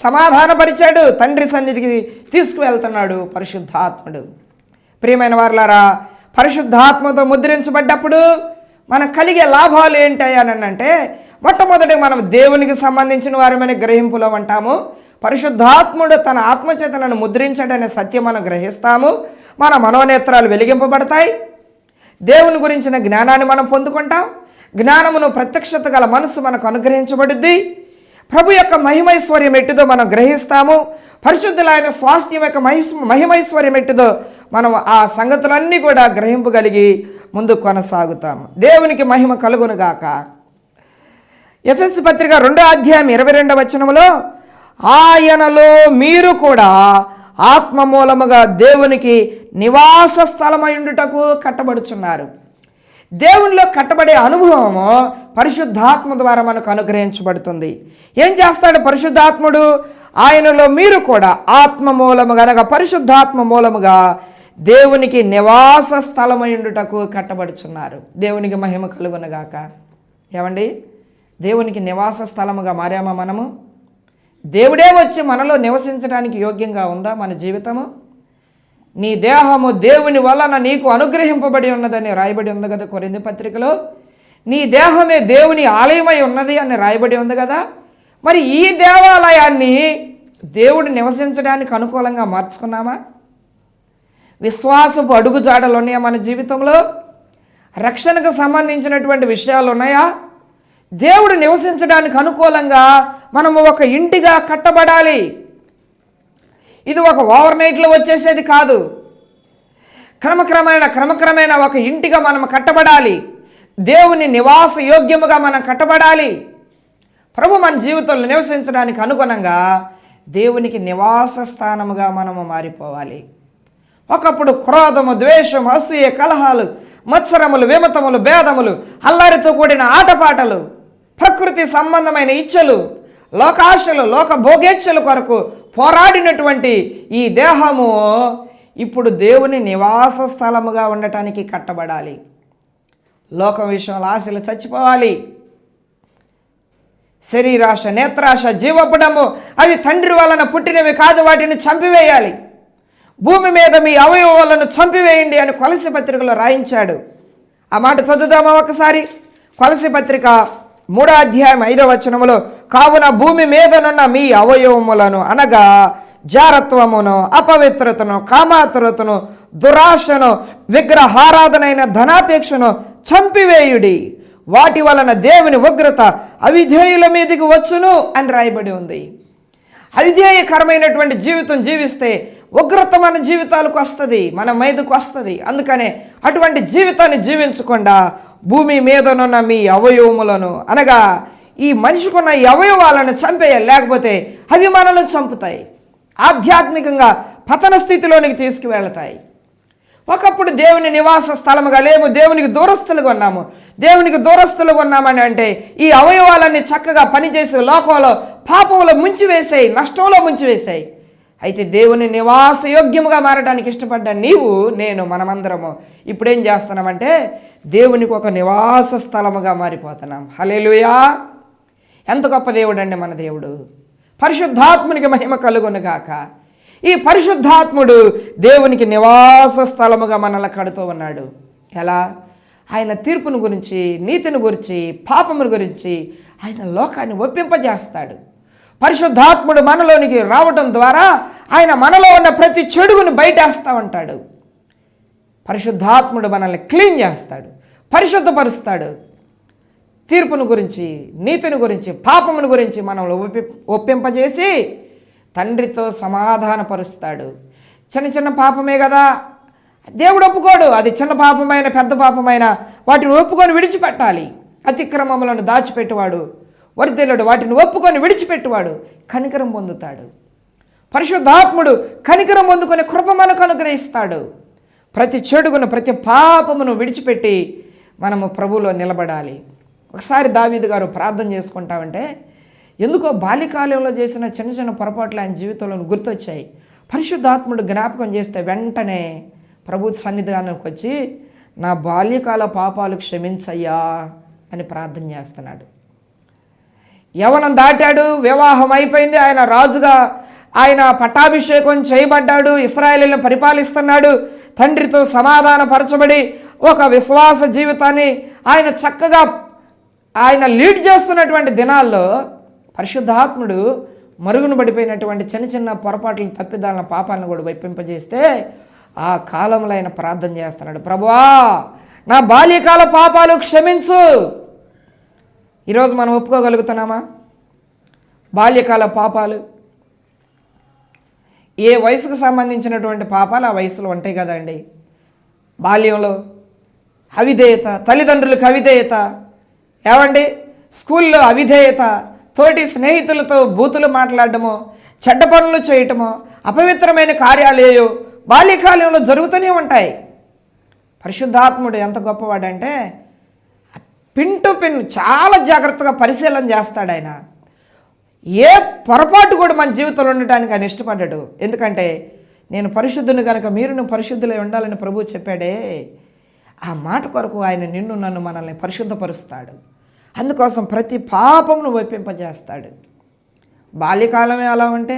సమాధానపరిచాడు, తండ్రి సన్నిధికి తీసుకువెళ్తున్నాడు పరిశుద్ధాత్ముడు. ప్రియమైన వారులారా, పరిశుద్ధాత్మతో ముద్రించబడ్డప్పుడు మనకు కలిగే లాభాలు ఏంటంటే, మొట్టమొదటి మనం దేవునికి సంబంధించిన వారమని గ్రహింపులో ఉంటాము. పరిశుద్ధాత్ముడు తన ఆత్మచేతనను ముద్రించాడనే సత్యం మనం గ్రహిస్తాము. మన మనోనేత్రాలు వెలిగింపబడతాయి. దేవుని గురించిన జ్ఞానాన్ని మనం పొందుకుంటాం. జ్ఞానమును ప్రత్యక్షత గల మనసు మనకు అనుగ్రహించబడుద్ది. ప్రభు యొక్క మహిమైశ్వర్యం ఎట్టిదో మనం గ్రహిస్తాము. పరిశుద్ధులైన స్వాస్థ్యం యొక్క మహిమైశ్వర్యం ఎట్టిదో మనం ఆ సంగతులన్నీ కూడా గ్రహింపగలిగి ముందు కొనసాగుతాము. దేవునికి మహిమ కలుగునుగాక. ఎఫెసు పత్రిక 2వ అధ్యాయం 22వ వచనములో ఆయనలో మీరు కూడా ఆత్మ మూలముగా దేవునికి నివాస స్థలమైండుటకు కట్టబడుచున్నారు. దేవునిలో కట్టబడే అనుభవము పరిశుద్ధాత్మ ద్వారా మనకు అనుగ్రహించబడుతుంది. ఏం చేస్తాడు పరిశుద్ధాత్ముడు? ఆయనలో మీరు కూడా ఆత్మ మూలముగా అనగా పరిశుద్ధాత్మ మూలముగా దేవునికి నివాస స్థలమైండుటకు కట్టబడుచున్నారు. దేవునికి మహిమ కలుగునగాక. ఏమండి, దేవునికి నివాస స్థలముగా మారామా మనము? దేవుడే వచ్చి మనలో నివసించడానికి యోగ్యంగా ఉందా మన జీవితము? నీ దేహము దేవుని వలన నీకు అనుగ్రహింపబడి ఉన్నదని రాయబడి ఉంది కదా కొరింథీ పత్రికలో. నీ దేహమే దేవుని ఆలయమై ఉన్నది అని రాయబడి ఉంది కదా. మరి ఈ దేవాలయాన్ని దేవుడు నివసించడానికి అనుకూలంగా మార్చుకున్నామా? విశ్వాసపు అడుగుజాడలు ఉన్నాయా మన జీవితంలో? రక్షణకు సంబంధించినటువంటి విషయాలు ఉన్నాయా? దేవుడు నివసించడానికి అనుకూలంగా మనము ఒక ఇంటిగా కట్టబడాలి. ఇది ఒక ఓవర్ నైట్లో వచ్చేసేది కాదు. క్రమక్రమేణా ఒక ఇంటిగా మనం కట్టబడాలి. దేవుని నివాస యోగ్యముగా మనం కట్టబడాలి. ప్రభు మన జీవితంలో నివసించడానికి అనుగుణంగా దేవునికి నివాస స్థానముగా మనము మారిపోవాలి. ఒకప్పుడు క్రోధము, ద్వేషము, అసూయ, కలహాలు, మత్సరములు, విమతములు, భేదములు, అల్లరితో కూడిన ఆటపాటలు, ప్రకృతి సంబంధమైన ఇచ్చలు, లోకాశలు, లోక భోగేచ్ఛల కొరకు పోరాడినటువంటి ఈ దేహము ఇప్పుడు దేవుని నివాస స్థలముగా ఉండటానికి కట్టబడాలి. లోకం విషయంలో ఆశలు చచ్చిపోవాలి. శరీరాశ, నేత్రాశ, జీవపడము అవి తండ్రి వలన పుట్టినవి కాదు, వాటిని చంపివేయాలి. భూమి మీద మీ అవయవాలను చంపివేయండి అని కొలసి పత్రికలో రాయించాడు. ఆ మాట చదువుదామా ఒకసారి? కొలసి పత్రిక 3వ అధ్యాయం 5వ వచనములో, కావున భూమి మీదనున్న మీ అవయవములను అనగా జారత్వమును, అపవిత్రతను, కామాతురతను, దురాశను, విగ్రహారాధనైన ధనాపేక్షను చంపివేయుడి, వాటి వలన దేవుని ఉగ్రత అవిధేయుల మీదకి వచ్చును అని రాయబడి ఉంది. అవిధేయకరమైనటువంటి జీవితం జీవిస్తే ఉగ్రత మన జీవితాలకు వస్తుంది, మన మీదకు వస్తుంది. అందుకనే అటువంటి జీవితాన్ని జీవించకుండా భూమి మీదనున్న మీ అవయవములను అనగా ఈ మనిషికున్న ఈ అవయవాలను చంపేయాలి, లేకపోతే అవి మనల్ని చంపుతాయి, ఆధ్యాత్మికంగా పతన స్థితిలోనికి తీసుకువెళతాయి. ఒకప్పుడు దేవుని నివాస స్థలముగా లేము, దేవునికి దూరస్తులుగా ఉన్నాము. దేవునికి దూరస్తులుగా ఉన్నామని అంటే ఈ అవయవాలన్నీ చక్కగా పనిచేసే లోకంలో పాపంలో ముంచివేసాయి, నష్టంలో ముంచివేసాయి. అయితే దేవుని నివాస యోగ్యముగా మారడానికి ఇష్టపడ్డ నీవు, నేను, మనమందరము ఇప్పుడేం చేస్తున్నామంటే దేవునికి ఒక నివాస స్థలముగా మారిపోతున్నాం. హల్లెలూయా! ఎంత గొప్ప దేవుడు అండి మన దేవుడు. పరిశుద్ధాత్మునికి మహిమ కలుగునుగాక. ఈ పరిశుద్ధాత్ముడు దేవునికి నివాస స్థలముగా మనల్ని కడుతూ ఉన్నాడు. ఎలా? ఆయన తీర్పును గురించి, నీతిని గురించి, పాపమును గురించి ఆయన లోకాన్ని ఒప్పింపజేస్తాడు. పరిశుద్ధాత్ముడు మనలోనికి రావడం ద్వారా ఆయన మనలో ఉన్న ప్రతి చెడుగును బయటేస్తూ ఉంటాడు. పరిశుద్ధాత్ముడు మనల్ని క్లీన్ చేస్తాడు, పరిశుద్ధపరుస్తాడు. తీర్పును గురించి, నీతిని గురించి, పాపమును గురించి మనల్ని ఒప్పింపజేసి తండ్రితో సమాధానపరుస్తాడు. చిన్న చిన్న పాపమే కదా, దేవుడు ఒప్పుకోడు. అది చిన్న పాపమైన పెద్ద పాపమైన వాటిని ఒప్పుకొని విడిచిపెట్టాలి. అతిక్రమములను దాచిపెట్టువాడు వర్ధిల్లుడు, వాటిని ఒప్పుకొని విడిచిపెట్టువాడు కనికరం పొందుతాడు. పరిశుద్ధాత్ముడు కనికరం పొందుకొని కృప మనకు అనుగ్రహిస్తాడు. ప్రతి చెడుగును, ప్రతి పాపమును విడిచిపెట్టి మనము ప్రభువులో నిలబడాలి. ఒకసారి దావీదు గారు ప్రార్థన చేసుకుంటామంటే ఎందుకో బాల్యకాలంలో చేసిన చిన్న చిన్న పొరపాట్లు ఆయన జీవితంలో గుర్తొచ్చాయి. పరిశుద్ధాత్ముడు జ్ఞాపకం చేస్తే వెంటనే ప్రభు సన్నిధానానికి వచ్చి నా బాల్యకాల పాపాలు క్షమించయ్యా అని ప్రార్థన చేస్తున్నాడు. యవ్వనం దాటాడు, వివాహం అయిపోయింది, ఆయన రాజుగా ఆయన పట్టాభిషేకం చేయబడ్డాడు, ఇశ్రాయేలును పరిపాలిస్తున్నాడు, తండ్రితో సమాధానపరచబడి ఒక విశ్వాస జీవితాన్ని ఆయన చక్కగా ఆయన లీడ్ చేస్తున్నటువంటి దినాల్లో పరిశుద్ధాత్ముడు మరుగున పడిపోయినటువంటి చిన్న చిన్న పొరపాట్లను, తప్పిదాలను, పాపాలను కూడా వైపింపజేస్తే ఆ కాలంలో ఆయన ప్రార్థన చేస్తున్నాడు, ప్రభువా నా బాల్యకాల పాపాలు క్షమించు. ఈరోజు మనం ఒప్పుకోగలుగుతున్నామా? బాల్యకాల పాపాలు ఏ వయసుకు సంబంధించినటువంటి పాపాలు ఆ వయసులో ఉంటాయి కదండి. బాల్యంలో అవిధేయత, తల్లిదండ్రులకు అవిధేయత, ఏమండి స్కూల్లో అవిధేయత, తోటి స్నేహితులతో బూతులు మాట్లాడటము, చెడ్డ పనులు చేయటము, అపవిత్రమైన కార్యాలేయో బాల్యకాలంలో జరుగుతూనే ఉంటాయి. పరిశుద్ధాత్ముడు ఎంత గొప్పవాడంటే పిన్ టు పిన్ చాలా జాగ్రత్తగా పరిశీలన చేస్తాడు. ఆయన ఏ పొరపాటు కూడా మన జీవితంలో ఉండటానికి ఆయన ఇష్టపడ్డాడు. ఎందుకంటే నేను పరిశుద్ధుని కనుక మీరును పరిశుద్ధులై ఉండాలని ప్రభువు చెప్పాడే, ఆ మాట కొరకు ఆయన నిన్ను నన్ను మనల్ని పరిశుద్ధపరుస్తాడు. అందుకోసం ప్రతి పాపమును వైపింపజేస్తాడు. బాల్యకాలమే అలా ఉంటే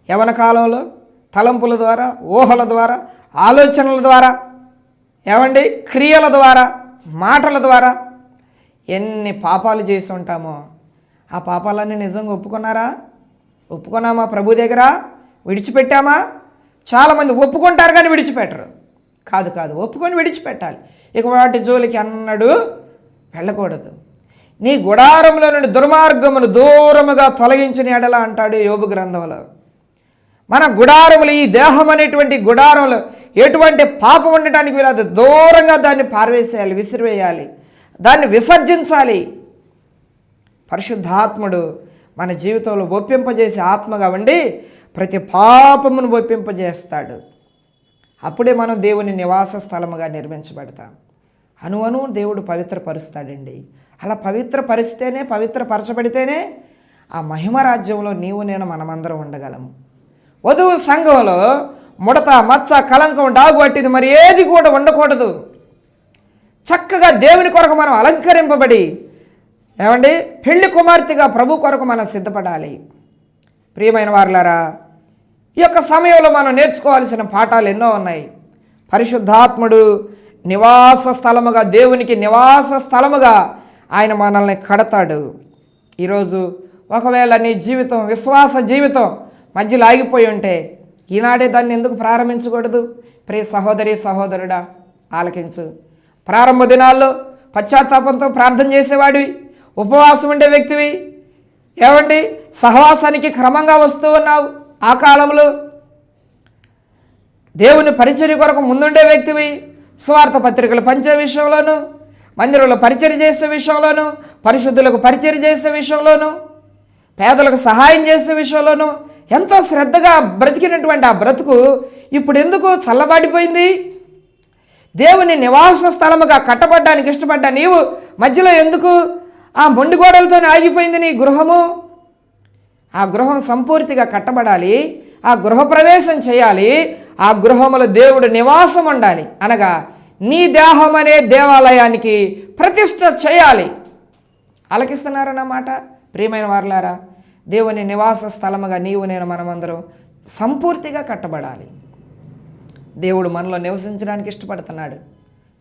యవ్వన కాలంలో తలంపుల ద్వారా, ఊహల ద్వారా, ఆలోచనల ద్వారా, ఏమండి క్రియల ద్వారా, మాటల ద్వారా ఎన్ని పాపాలు చేసి ఉంటామో ఆ పాపాలన్నీ నిజంగా ఒప్పుకున్నారా? ఒప్పుకున్నామా? ప్రభు దగ్గర విడిచిపెట్టామా? చాలామంది ఒప్పుకుంటారు కానీ విడిచిపెట్టరు. కాదు కాదు, ఒప్పుకొని విడిచిపెట్టాలి. ఇక వాటి జోలికి అన్నడు వెళ్ళకూడదు. నీ గుడారంలో నుండి దుర్మార్గమును దూరముగా తొలగించిన ఎడల అంటాడు యోబు గ్రంథంలో. మన గుడారములు, ఈ దేహం అనేటువంటి గుడారంలో ఎటువంటి పాపం ఉండటానికి వీలదు, దూరంగా దాన్ని పారవేసేయాలి, విసిరివేయాలి, దాన్ని విసర్జించాలి. పరిశుద్ధాత్ముడు మన జీవితంలో ఒప్పింపజేసే ఆత్మగా ఉండి ప్రతి పాపమును ఒప్పింపజేస్తాడు. అప్పుడే మనం దేవుని నివాస స్థలముగా నిర్మించబడతాం. అణువను దేవుడు పవిత్రపరుస్తాడండి. అలా పవిత్రపరిస్తేనే, పవిత్రపరచబడితేనే ఆ మహిమ రాజ్యంలో నీవు నేను మనమందరం ఉండగలము. వధువు సంఘంలో ముడత, మచ్చ, కలంకం, డాగు పట్టిది మరి ఏది కూడా ఉండకూడదు. చక్కగా దేవుని కొరకు మనం అలంకరింపబడి ఏమండి పెళ్లి కుమార్తెగా ప్రభు కొరకు మనం సిద్ధపడాలి. ప్రియమైన వారులారా, ఈ యొక్క సమయంలో మనం నేర్చుకోవాల్సిన పాఠాలు ఎన్నో ఉన్నాయి. పరిశుద్ధాత్ముడు నివాస స్థలముగా, దేవునికి నివాస స్థలముగా ఆయన మనల్ని కడతాడు. ఈరోజు ఒకవేళ నీ జీవితం, విశ్వాస జీవితం మధ్యలో ఆగిపోయి ఉంటే ఈనాడే దాన్ని ఎందుకు ప్రారంభించకూడదు? ప్రియ సహోదరి సహోదరుడా, ఆలకించు. ప్రారంభ దినాల్లో పశ్చాత్తాపంతో ప్రార్థన చేసేవాడివి, ఉపవాసం ఉండే వ్యక్తివి, ఏమండి సహవాసానికి క్రమంగా వస్తూ ఉన్నావు. ఆ కాలంలో దేవుని పరిచర్య కొరకు ముందుండే వ్యక్తివి, స్వార్థ పత్రికలు పంచే విషయంలోనూ, మందిరంలో పరిచర్య చేసే విషయంలోనూ, పరిశుద్ధులకు పరిచర్య చేసే విషయంలోనూ, పేదలకు సహాయం చేసే విషయంలోనూ ఎంతో శ్రద్ధగా బ్రతికినటువంటి ఆ బ్రతుకు ఇప్పుడు ఎందుకు చల్లబాటిపోయింది? దేవుని నివాస స్థలముగా కట్టబడ్డానికి ఇష్టపడ్డ నీవు మధ్యలో ఎందుకు ఆ మొండి గోడలతో ఆగిపోయింది నీ గృహము? ఆ గృహం సంపూర్తిగా కట్టబడాలి, ఆ గృహప్రవేశం చేయాలి, ఆ గృహములో దేవుడు నివాసం ఉండాలి. అనగా నీ దేహం అనే దేవాలయానికి ప్రతిష్ఠ చేయాలి. ఆలకిస్తున్నారన్నమాట. ప్రియమైన వారులారా, దేవుని నివాస స్థలముగా నీవు నేను మనమందరం సంపూర్తిగా కట్టబడాలి. దేవుడు మనలో నివసించడానికి ఇష్టపడుతున్నాడు.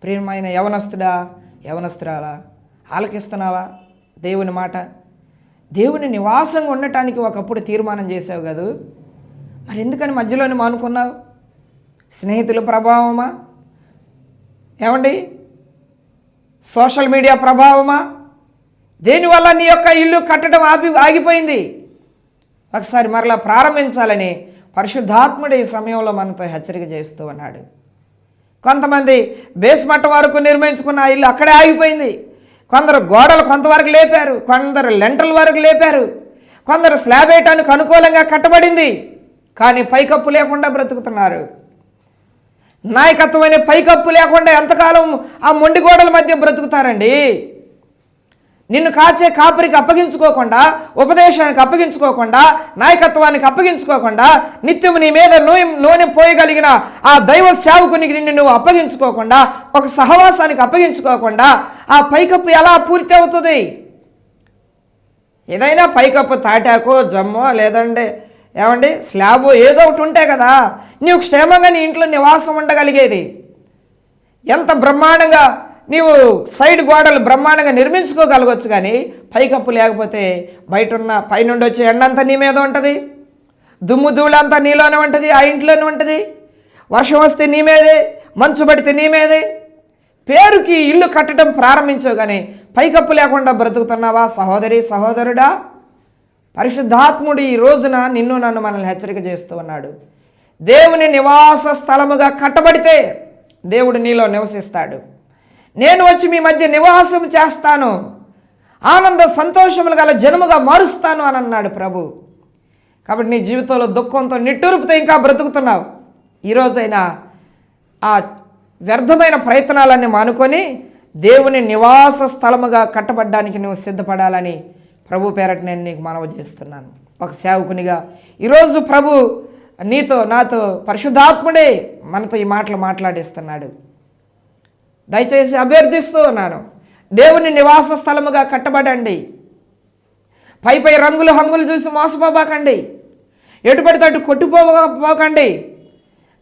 ప్రియమైన యవనస్తుడా, యవనస్తురాలా, ఆలకిస్తున్నావా దేవుని మాట? దేవుని నివాసంగా ఉండటానికి ఒకప్పుడు తీర్మానం చేసావు కదా, మరి ఎందుకని మధ్యలోనే మానుకున్నావు? స్నేహితుల ప్రభావమా? ఏమండి సోషల్ మీడియా ప్రభావమా? దేనివల్ల నీ యొక్క ఇల్లు కట్టడం ఆగిపోయింది? ఒకసారి మరలా ప్రారంభించాలని పరిశుద్ధాత్ముడు ఈ సమయంలో మనతో హెచ్చరిక చేస్తూ ఉన్నాడు. కొంతమంది బేస్మట్ట వరకు నిర్మించుకున్న ఇల్లు అక్కడే ఆగిపోయింది. కొందరు గోడలు కొంతవరకు లేపారు, కొందరు లెంటల్ వరకు లేపారు, కొందరు స్లాబ్ వేయటానికి అనుకూలంగా కట్టబడింది, కానీ పైకప్పు లేకుండా బ్రతుకుతున్నారు. నాయకత్వం అనే పైకప్పు లేకుండా ఎంతకాలం ఆ మొండి గోడల మధ్య బ్రతుకుతారండి? నిన్ను కాచే కాపరికి అప్పగించుకోకుండా, ఉపదేశానికి అప్పగించుకోకుండా, నాయకత్వానికి అప్పగించుకోకుండా, నిత్యం నీ మీద నూనె పోయగలిగిన ఆ దైవ సేవకునికి నిన్ను నువ్వు అప్పగించుకోకుండా, ఒక సహవాసానికి అప్పగించుకోకుండా ఆ పైకప్పు ఎలా పూర్తి అవుతుంది? ఏదైనా పైకప్పు తాటాకో, జమ్మో, లేదంటే ఏమండి స్లాబో ఏదో ఒకటి ఉంటే కదా నీవు క్షేమంగా నీ ఇంట్లో నివాసం ఉండగలిగేది. ఎంత బ్రహ్మాండంగా నీవు సైడ్ గోడలు బ్రహ్మాండంగా నిర్మించుకోగలగవచ్చు, కానీ పైకప్పు లేకపోతే బయట ఉన్న పైనుండి వచ్చే ఎండంతా నీ మీద ఉంటుంది, దుమ్ము ధూళంతా నీలోనే ఉంటుంది, ఆ ఇంట్లోనే ఉంటుంది. వర్షం వస్తే నీ మీదే, మంచు పడితే నీ మీదే. పేరుకి ఇల్లు కట్టడం ప్రారంభించావు, కానీ పైకప్పు లేకుండా బ్రతుకుతున్నావా సహోదరి సహోదరుడా? పరిశుద్ధాత్ముడు ఈ రోజున నిన్ను నన్ను మనల్ని హెచ్చరిక చేస్తూ ఉన్నాడు. దేవుని నివాస స్థలముగా కట్టబడితే దేవుడు నీలో నివసిస్తాడు. నేను వచ్చి మీ మధ్య నివాసం చేస్తాను, ఆనంద సంతోషములు గల జనముగా మారుస్తాను అని అన్నాడు ప్రభు. కాబట్టి నీ జీవితంలో దుఃఖంతో నిట్టూర్పుతో ఇంకా బ్రతుకుతున్నావు. ఈరోజైనా ఆ వ్యర్థమైన ప్రయత్నాలన్నీ మానుకొని దేవుని నివాస స్థలముగా కట్టబడ్డానికి నువ్వు సిద్ధపడాలని ప్రభు పేరట నేను నీకు మనవి చేస్తున్నాను. ఒక సేవకునిగా ఈరోజు ప్రభు నీతో నాతో పరిశుద్ధాత్ముడే మనతో ఈ మాటలు మాట్లాడిస్తున్నాడు. దయచేసి అభ్యర్థిస్తూ ఉన్నాను, దేవుని నివాస స్థలముగా కట్టబడండి. పై రంగులు హంగులు చూసి మోసపోబాకండి, ఎటు పడితే అటు కొట్టుపోకండి,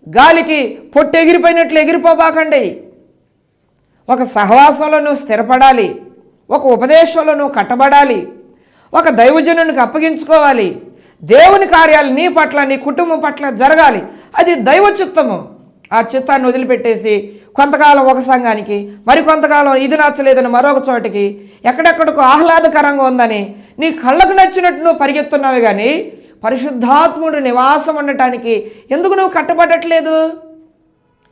గాలికి పొట్టు ఎగిరిపోయినట్లు ఎగిరిపోబాకండి. ఒక సహవాసంలో నువ్వు స్థిరపడాలి, ఒక ఉపదేశంలో నువ్వు కట్టబడాలి, ఒక దైవజనునికి అప్పగించుకోవాలి. దేవుని కార్యాలు నీ పట్ల నీ కుటుంబం పట్ల జరగాలి. అది దైవ చిత్తము. ఆ చిత్తాన్ని వదిలిపెట్టేసి కొంతకాలం ఒక సంఘానికి, మరి కొంతకాలం ఇది నచ్చలేదని మరొక చోటికి, ఎక్కడెక్కడికో ఆహ్లాదకరంగా ఉందని నీ కళ్ళకు నచ్చినట్టు నువ్వు పరిగెత్తున్నావు, కానీ పరిశుద్ధాత్ముడు నివాసం ఉండటానికి ఎందుకు నువ్వు కట్టబడట్లేదు?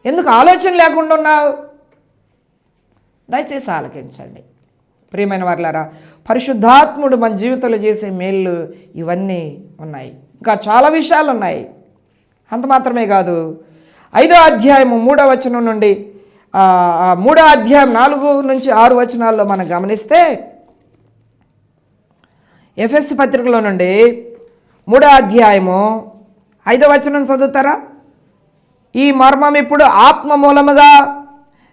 ఎందుకు ఆలోచన లేకుండా ఉన్నావు? దయచేసి ఆలకించండి. ప్రియమైన వారులారా, పరిశుద్ధాత్ముడు మన జీవితంలో చేసే మేళ్ళు ఇవన్నీ ఉన్నాయి. ఇంకా చాలా విషయాలు ఉన్నాయి. అంత మాత్రమే కాదు, 5వ అధ్యాయము 3వ వచనం నుండి 3వ అధ్యాయం 4 నుంచి 6 వచనాల్లో మనం గమనిస్తే, ఎఫెసు పత్రికలో నుండి 3వ అధ్యాయము 5వ వచనం చదువుతారా? ఈ మర్మం ఇప్పుడు ఆత్మ మూలముగా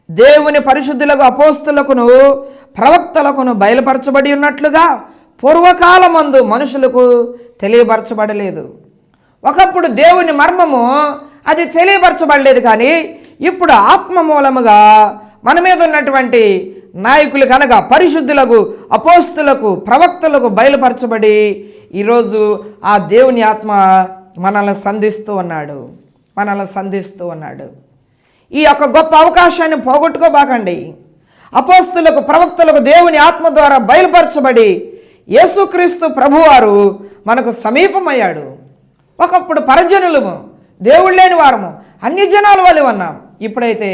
దేవుని పరిశుద్ధులకు అపోస్తులకును ప్రవక్తలకును బయలుపరచబడి ఉన్నట్లుగా పూర్వకాలమందు మనుషులకు తెలియపరచబడలేదు. ఒకప్పుడు దేవుని మర్మము అది తెలియపరచబడలేదు, కానీ ఇప్పుడు ఆత్మ మూలముగా మన మీద ఉన్నటువంటి నాయకులు కనుక పరిశుద్ధులకు అపోస్తులకు ప్రవక్తలకు బయలుపరచబడి ఈరోజు ఆ దేవుని ఆత్మ మనల్ని సంధిస్తూ ఉన్నాడు. ఈ యొక్క గొప్ప అవకాశాన్ని పోగొట్టుకోబాకండి. అపోస్తులకు ప్రవక్తలకు దేవుని ఆత్మ ద్వారా బయలుపరచబడి యేసుక్రీస్తు ప్రభువారు మనకు సమీపమయ్యాడు. ఒకప్పుడు పరజనులము, దేవుడు లేని వారము, అన్ని జనాల వలె ఉన్నాం. ఇప్పుడైతే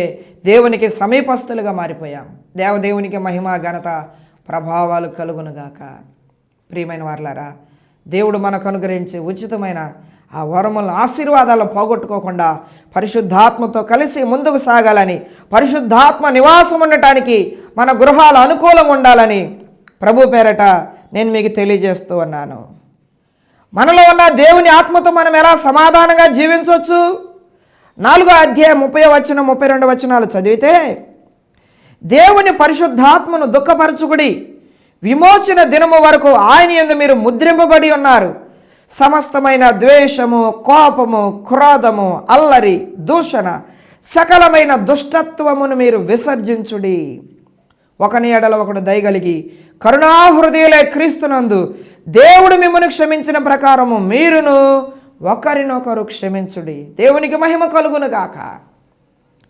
దేవునికి సమీపస్తులుగా మారిపోయాం. దేవదేవునికి మహిమ ఘనత ప్రభావాలు కలుగునుగాక. ప్రియమైన వారలారా, దేవుడు మనకు అనుగ్రహించే ఉచితమైన ఆ వరములను ఆశీర్వాదాలను పోగొట్టుకోకుండా పరిశుద్ధాత్మతో కలిసి ముందుకు సాగాలని, పరిశుద్ధాత్మ నివాసం ఉండటానికి మన గృహాలు అనుకూలంగా ఉండాలని ప్రభు పేరట నేను మీకు తెలియజేస్తూ ఉన్నాను. మనలో ఉన్న దేవుని ఆత్మతో మనం ఎలా సమాధానంగా జీవించవచ్చు? 4వ అధ్యాయం 30వ వచనం 32వ వచనాలు చదివితే, దేవుని పరిశుద్ధాత్మను దుఃఖపరచుకుడి, విమోచన దినము వరకు ఆయన యందు మీరు ముద్రింపబడి ఉన్నారు. సమస్తమైన ద్వేషము, కోపము, క్రోధము, అల్లరి, దూషణ, సకలమైన దుష్టత్వమును మీరు విసర్జించుడి. ఒకని ఎడల ఒకడు దయగలిగి కరుణాహృదయులై క్రీస్తునందు దేవుడు మిమ్మల్ని క్షమించిన ప్రకారము మీరును ఒకరినొకరు క్షమించుడి. దేవునికి మహిమ కలుగును గాక.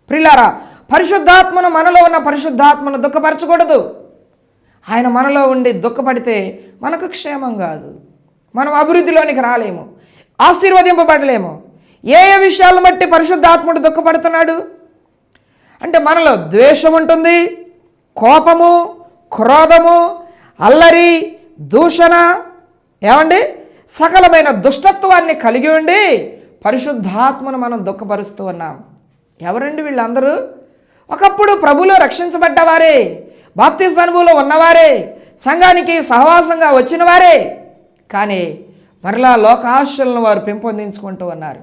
ప్రియులారా, పరిశుద్ధాత్మను, మనలో ఉన్న పరిశుద్ధాత్మను దుఃఖపరచకూడదు. ఆయన మనలో ఉండి దుఃఖపడితే మనకు క్షేమం కాదు, మనం అభివృద్ధిలోనికి రాలేము, ఆశీర్వదింపబడలేము. ఏ విషయాలను బట్టి పరిశుద్ధాత్ముడు దుఃఖపడుతున్నాడు అంటే, మనలో ద్వేషం ఉంటుంది, కోపము, క్రోధము, అల్లరి, దూషణ, సకలమైన దుష్టత్వాన్ని కలిగి ఉండి పరిశుద్ధాత్మను మనం దుఃఖపరుస్తూ ఉన్నాం. ఎవరండి వీళ్ళందరూ? ఒకప్పుడు ప్రభులో రక్షించబడ్డవారే, బాప్తిస్మ అనుభవంలో ఉన్నవారే, సంఘానికి సహవాసంగా వచ్చిన వారే, కానీ మరలా లోకాశలను వారు పెంపొందించుకుంటూ ఉన్నారు.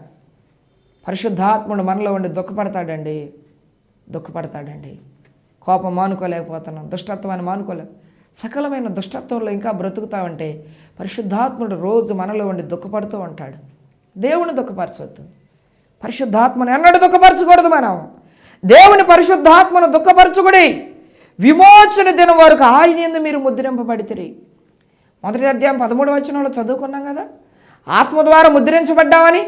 పరిశుద్ధాత్ముడు మనలో ఉండి దుఃఖపడతాడండి. కోపం మానుకోలేకపోతున్నాం, దుష్టత్వాన్ని మానుకోలేం, సకలమైన దుష్టత్వంలో ఇంకా బ్రతుకుతా ఉంటే పరిశుద్ధాత్ముడు రోజు మనలో ఉండి దుఃఖపడుతూ ఉంటాడు. దేవుని దుఃఖపరచవద్దు, పరిశుద్ధాత్మను ఎన్నడూ దుఃఖపరచకూడదు. మనం దేవుని పరిశుద్ధాత్మను దుఃఖపరచుకుడి, విమోచన దినం వరకు ఆయన యందు మీరు ముద్రింపబడితిరి. 1వ అధ్యాయం 13వ వచనంలో చదువుకున్నాం కదా, ఆత్మ ద్వారా ముద్రించబడ్డామని.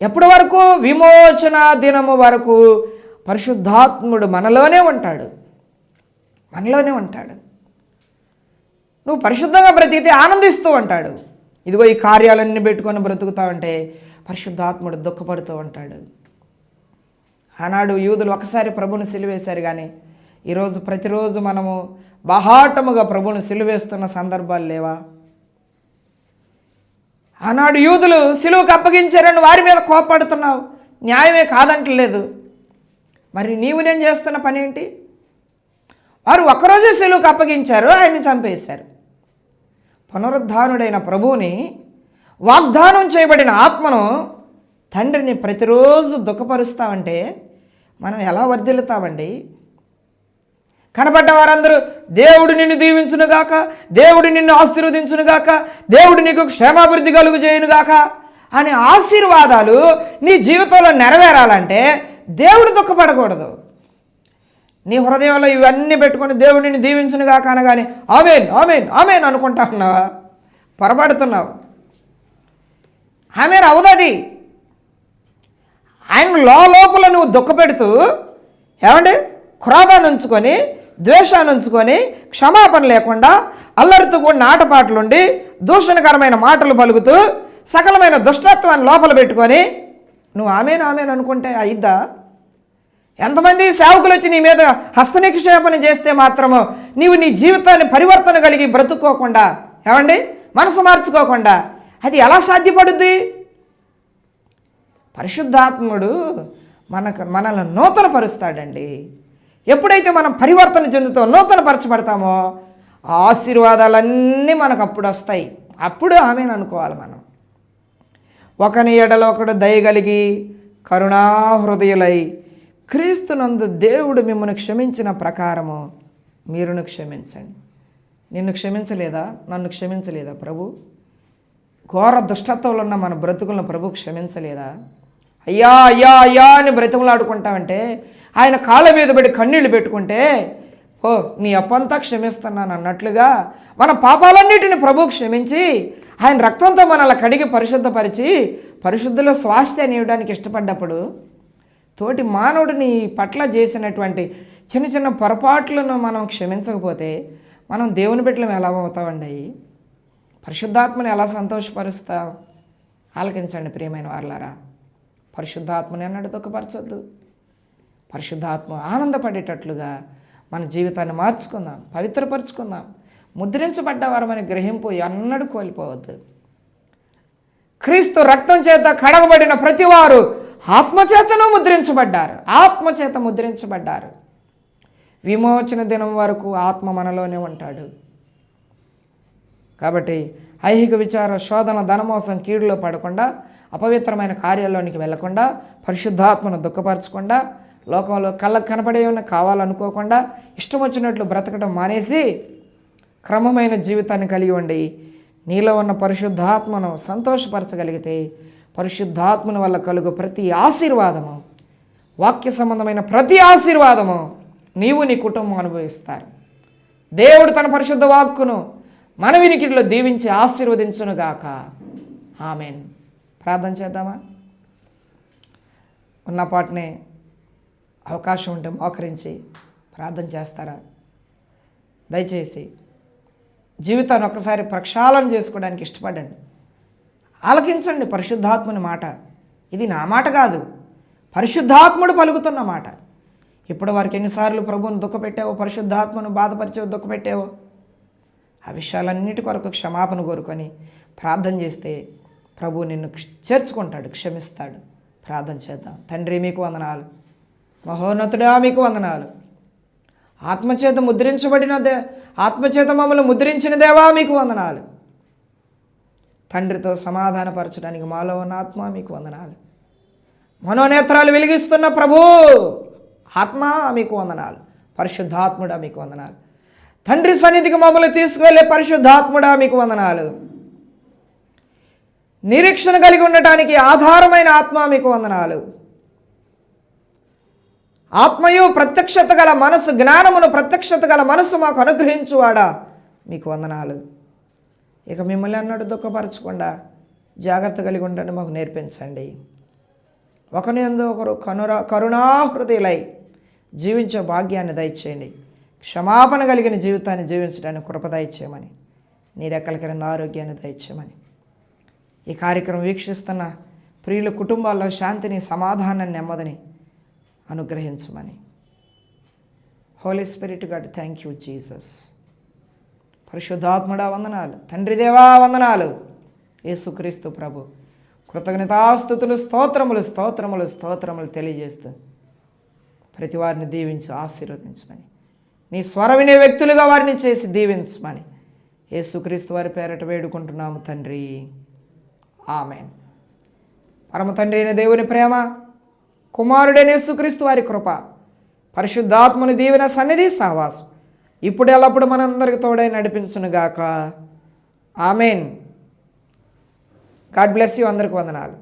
ఎప్పటి వరకు? విమోచన దినము వరకు పరిశుద్ధాత్ముడు మనలోనే ఉంటాడు. నువ్వు పరిశుద్ధంగా బ్రతికితే ఆనందిస్తూ ఉంటాడు. ఇదిగో ఈ కార్యాలన్నీ పెట్టుకొని బ్రతుకుతా ఉంటే పరిశుద్ధాత్ముడు దుఃఖపడుతూ ఉంటాడు. ఆనాడు యూదులు ఒకసారి ప్రభుని సిలువేశారు, కానీ ఈరోజు ప్రతిరోజు మనము బహాటముగా ప్రభుని సిలువేస్తున్న సందర్భాలు లేవా? ఆనాడు యూదులు సిలువకు అప్పగించారని వారి మీద కోపపడుతున్నావు, న్యాయమే కాదంటలేదు. మరి నీవు నేను చేస్తున్న పని ఏంటి? వారు ఒక్కరోజే సిలువకు అప్పగించారు, ఆయన్ని చంపేశారు. పునరుద్ధానుడైన ప్రభువుని, వాగ్దానం చేయబడిన ఆత్మను, తండ్రిని ప్రతిరోజు దుఃఖపరుస్తామంటే మనం ఎలా వర్ధిల్లుతామండి? కనబడ్డ వారందరూ దేవుడు నిన్ను దీవించునుగాక, దేవుడు నిన్ను ఆశీర్వదించునుగాక, దేవుడు నీకు క్షేమాభివృద్ధి కలుగు చేయునుగాక అనే ఆశీర్వాదాలు నీ జీవితంలో నెరవేరాలంటే దేవుడు దుఃఖపడకూడదు. నీ హృదయంలో ఇవన్నీ పెట్టుకొని దేవుడు నిన్ను దీవించునుగాక అనగానే ఆమేన్ ఆమేన్ ఆమేన్ అనుకుంటా ఉన్నావా? పొరపడుతున్నావు. ఆమేన్ అవదది. ఆయన లోపల నువ్వు దుఃఖపెడుతూ క్రోధాన్ని ఉంచుకొని, ద్వేషాన్ని ఉంచుకొని, క్షమాపణ లేకుండా, అల్లరితో కూడిన ఆటపాటలుండి, దూషణకరమైన మాటలు పలుకుతూ, సకలమైన దుష్టత్వాన్ని లోపల పెట్టుకొని నువ్వు ఆమేన్ ఆమేన్ అనుకుంటే అయిద్దా? ఎంతమంది సేవకులు వచ్చి నీ మీద హస్తనిక్షేపణ చేస్తే మాత్రము నీవు నీ జీవితాన్ని పరివర్తన కలిగి బ్రతుక్కోకుండా, ఏమండి, మనసు మార్చుకోకుండా అది ఎలా సాధ్యపడుద్ది? పరిశుద్ధాత్ముడు మనల్ని నూతన పరుస్తాడండి. ఎప్పుడైతే మనం పరివర్తన చెందుతో నూతన పరచబడతామో ఆ ఆశీర్వాదాలన్నీ మనకు అప్పుడు వస్తాయి. అప్పుడు ఆమెను అనుకోవాలి మనం. ఒకని ఎడల ఒకడు దయగలిగి కరుణాహృదయులై క్రీస్తునందు దేవుడు మిమ్మల్ని క్షమించిన ప్రకారము మీరును క్షమించండి. నిన్ను క్షమించలేదా? నన్ను క్షమించలేదా ప్రభు? ఘోర దుష్టత్వంలో ఉన్న మన బ్రతుకులను ప్రభు క్షమించలేదా? అయ్యా అయ్యా అయ్యా అని బ్రతిమలాడుకుంటామంటే, ఆయన కాళ్ళ మీద పడి కన్నీళ్లు పెట్టుకుంటే, ఓ నీ అప్పంతా క్షమిస్తున్నాను అన్నట్లుగా మన పాపాలన్నిటిని ప్రభు క్షమించి ఆయన రక్తంతో మనల్ని కడిగి పరిశుద్ధపరిచి పరిశుద్ధుల స్వాస్థ్యాన్ని ఇవ్వడానికి ఇష్టపడ్డప్పుడు తోటి మానవుడిని పట్ల చేసినటువంటి చిన్న చిన్న పొరపాట్లను మనం క్షమించకపోతే మనం దేవుని బిడ్డలం ఎలా అవుతామండి? పరిశుద్ధాత్మని ఎలా సంతోషపరుస్తాం? ఆలకించండి ప్రియమైన వారలారా. పరిశుద్ధాత్మని అన్నాడు దుఃఖపరచొద్దు. పరిశుద్ధాత్మ ఆనందపడేటట్లుగా మన జీవితాన్ని మార్చుకుందాం, పవిత్రపరుచుకుందాం. ముద్రించబడ్డ వారమని గ్రహింపు ఎన్నడూ కోల్పోవద్దు. క్రీస్తు రక్తం చేత కడగబడిన ప్రతివారు ఆత్మచేతను ముద్రించబడ్డారు. ఆత్మచేత ముద్రించబడ్డారు. విమోచన దినం వరకు ఆత్మ మనలోనే ఉంటాడు. కాబట్టి ఐహిక విచార శోధన ధనమోసం కీడులో పడకుండా, అపవిత్రమైన కార్యాల్లోనికి వెళ్లకుండా, పరిశుద్ధాత్మను దుఃఖపరచకుండా, లోకంలో కళ్ళకు కనపడేవన్నీ కావాలనుకోకుండా ఇష్టం వచ్చినట్లు బ్రతకడం మానేసి క్రమమైన జీవితాన్ని కలిగి ఉండి నీలో ఉన్న పరిశుద్ధాత్మను సంతోషపరచగలిగితే పరిశుద్ధాత్మను వల్ల కలుగు ప్రతి ఆశీర్వాదము, వాక్య సంబంధమైన ప్రతి ఆశీర్వాదము నీవు నీ కుటుంబం అనుభవిస్తారు. దేవుడు తన పరిశుద్ధ వాక్కును మన వినికిడిలో దీవించి ఆశీర్వదించునుగాక. ఆమెన్. ప్రార్థన చేద్దామా? ఉన్నపాటనే అవకాశం ఉంటే మోకరించి ప్రార్థన చేస్తారా? దయచేసి జీవితాన్ని ఒక్కసారి ప్రక్షాళన చేసుకోవడానికి ఇష్టపడండి. ఆలకించండి పరిశుద్ధాత్ముని మాట. ఇది నా మాట కాదు, పరిశుద్ధాత్ముడు పలుకుతున్న మాట. ఇప్పుడు వారికి ఎన్నిసార్లు ప్రభువును దుఃఖపెట్టావో, పరిశుద్ధాత్మను బాధపరిచావో, దుఃఖపెట్టావో, ఆ విషయాలన్నిటి కొరకు క్షమాపణ కోరుకొని ప్రార్థన చేస్తే ప్రభు నిన్ను చేర్చుకుంటాడు, క్షమిస్తాడు. ప్రార్థన చేద్దాం. తండ్రి మీకు వందనాలు, మహోన్నతుడా మీకు వందనాలు. ఆత్మచేత ముద్రించబడిన ఆత్మచేత మమ్మల్ని ముద్రించిన దేవా మీకు వందనాలు. తండ్రితో సమాధానపరచడానికి మాలో ఉన్న ఆత్మ మీకు వందనాలు. మనోనేత్రాలు వెలిగిస్తున్న ప్రభు ఆత్మ మీకు వందనాలు. పరిశుద్ధాత్ముడా మీకు వందనాలు. తండ్రి సన్నిధికి మమ్మల్ని తీసుకువెళ్ళే పరిశుద్ధాత్ముడా మీకు వందనాలు. నిరీక్షణ కలిగి ఉండటానికి ఆధారమైన ఆత్మ మీకు వందనాలు. ఆత్మయు ప్రత్యక్షత గల మనసు, జ్ఞానమును ప్రత్యక్షత గల మనసు మాకు అనుగ్రహించువాడా మీకు వందనాలు. ఇక మిమ్మల్ని అన్నాడు దుఃఖపరచకుండా జాగ్రత్త కలిగి ఉండండి, మాకు నేర్పించండి. ఒకరి యందు ఒకరు కరుణాహృదయులై జీవించే భాగ్యాన్ని దయచేయండి. క్షమాపణ కలిగిన జీవితాన్ని జీవించడానికి కృప దయచేయమని, నీ రెక్కల క్రింద ఆరోగ్యాన్ని దయచేయమని, ఈ కార్యక్రమం వీక్షిస్తున్న ప్రియుల కుటుంబాల్లో శాంతిని, సమాధానాన్ని, నెమ్మదిని అనుగ్రహించమని. Holy Spirit God, thank you Jesus. పరిశుద్ధాత్ముడా వందనాలు. తండ్రి దేవా వందనాలు. యేసుక్రీస్తు ప్రభు కృతజ్ఞతాస్తుతులు, స్తోత్రములు స్తోత్రములు స్తోత్రములు తెలియజేస్తూ ప్రతి వారిని దీవించి ఆశీర్వదించమని, నీ స్వర వినే వ్యక్తులుగా వారిని చేసి దీవించమని యేసుక్రీస్తు వారి పేరట వేడుకుంటున్నాము తండ్రి. ఆమెన్. పరమ తండ్రి అయిన దేవుని ప్రేమ, కుమారుడైన యేసుక్రీస్తు వారి కృప, పరిశుద్ధాత్మని దీవెన సన్నిధి సహవాసం ఇప్పుడు ఎల్లప్పుడు మనందరికి తోడై నడిపించునుగాక. ఆమెన్. God bless you. అందరికి వందనాలు.